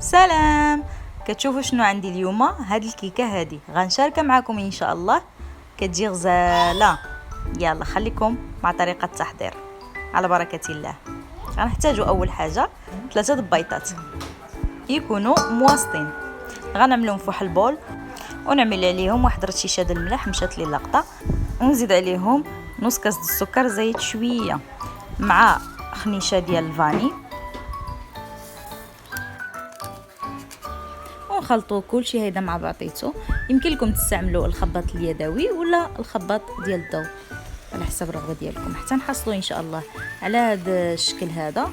سلام. كتشوفوا شنو عندي اليوم؟ هاد الكيكه هادي غنشاركها معكم ان شاء الله، كتجي غزاله. يلا خليكم مع طريقه التحضير على بركه الله. غنحتاجوا اول حاجه 3 بيضات يكونوا مواسطين، غنعملهم في واحد البول ونعمل عليهم واحد رشيشه ديال الملح مشات لي لقطه، ونزيد عليهم نص كاس ديال السكر زايد شويه مع خنيشه ديال الفاني، ونخلطوا كلشي هيدا مع بعضيته. يمكن لكم تستعملوا الخباط اليدوي ولا الخباط ديال الضو على حسب الرغبه ديالكم، حتى نحصلوا ان شاء الله على هذا الشكل هذا،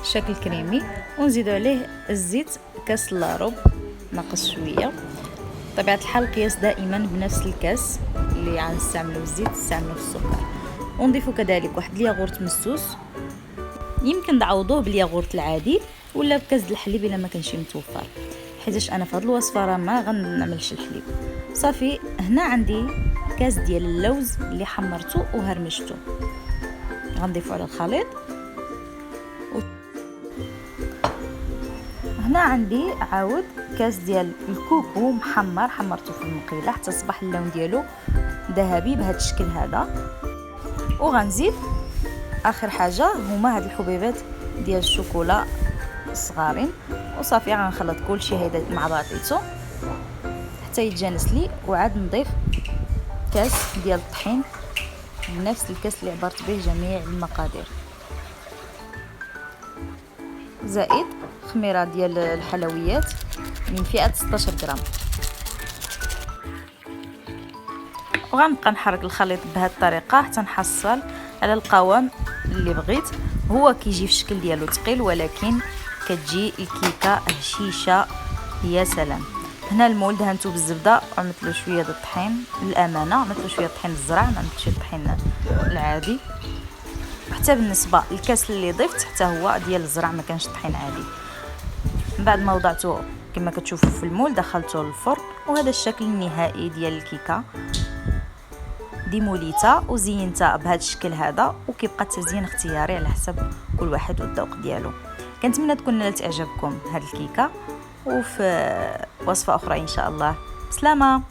شكل كريمي. ونزيدوا عليه الزيت كاس الا ربع ناقص شويه. بطبيعه الحال القياس دائما بنفس الكاس اللي غنستعملوا الزيت نستعملوا السكر. ونضيفوا كذلك واحد الياغورت مسوس، يمكن تعوضوه بالياغورت العادي ولا بكاس د الحليب الا ما كانش متوفر، حيتاش انا في هذه الوصفه راه ما غنعملش الحليب. صافي هنا عندي كاس ديال اللوز اللي حمرته وهرمشته، غنضيفو على الخليط. هنا عندي عاود كاس ديال الكوكو محمر، حمرته في المقيله حتى صبح اللون ديالو ذهبي بهذا الشكل هذا. وغنزيد اخر حاجه هما هاد الحبيبات ديال الشوكولا صغارين. وصافي غنخلط كلشي هيدا مع بعضيته حتى يتجانس لي، وعاد نضيف كاس ديال الطحين بنفس الكاس اللي عبرت به جميع المقادير، زائد خميره ديال الحلويات من فئه 16 غرام. وغنبقى نحرك الخليط بهذه الطريقه حتى نحصل على القوام اللي بغيت. هو كيجي في الشكل ديالو ثقيل ولكن كتجي الكيكه هشيشه يا سلام. هنا المول دهنته بالزبده وعملت له شويه د الطحين للامانه، عملت له شويه طحين الزرع، ما عملتش الطحين العادي. حتى بالنسبه للكاس اللي ضفت حتى هو ديال الزرع، ما كانش طحين عادي. من بعد ما وضعته كما كتشوفوا في المول دخلته للفرن، وهذا الشكل النهائي ديال الكيكه ديموليتا وزينتها بهذا الشكل هذا. وكيبقى التزيين اختياري على حسب كل واحد والذوق ديالو. كنتمنى تكون نالت اعجابكم هذه الكيكه، وفي وصفه اخرى ان شاء الله. بسلامه.